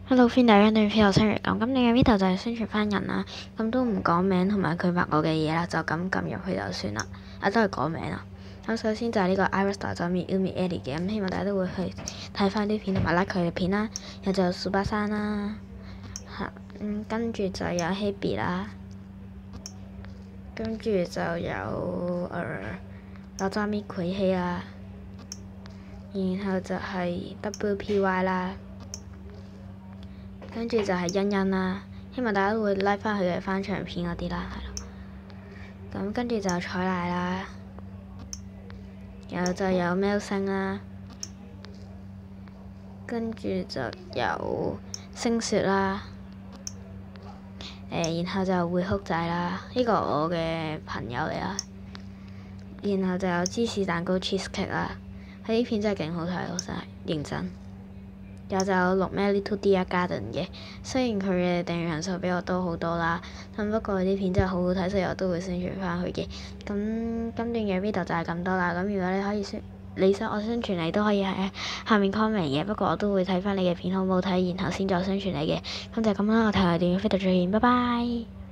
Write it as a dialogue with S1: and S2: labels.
S1: Hello，friend，大家對 video 新嚟講，咁你嘅 video 就係宣傳翻人啦，咁都唔講名同埋佢畫我嘅嘢啦，就咁撳入去就算啦，都係講名啦。咁首先就係呢個 Iris 就 Umi Ellie 嘅，咁希望大家都會去睇翻啲片同埋 like 佢嘅片啦。然後就有蘇巴山啦，跟住就有 Hebe 啦，跟住就有Nozami 葵希啦，然後就係 WPY 啦。跟住就係欣欣啦，希望大家都會 like 翻佢嘅翻唱片嗰啲啦，係咯。咁跟住就彩奶啦，然後就有喵星啦，跟住就有星雪啦，然後就會哭仔啦，呢個我嘅朋友嚟啦。然後就有芝士蛋糕 cheesecake 啦，佢啲片真係勁好睇，我真係認真。有就有錄咩 Little Dear Garden 嘅，雖然佢嘅訂閱人數比我多好多啦，咁不過佢啲片真係好好睇，所以我都會宣傳翻佢嘅。咁今段嘅 video 就係咁多啦。咁如果你可以你想我宣傳你都可以喺下面 comment 嘅，不過我都會睇翻你嘅片好唔好睇，然後先再宣傳你嘅。咁就咁啦，我睇下段 video 再見，拜拜。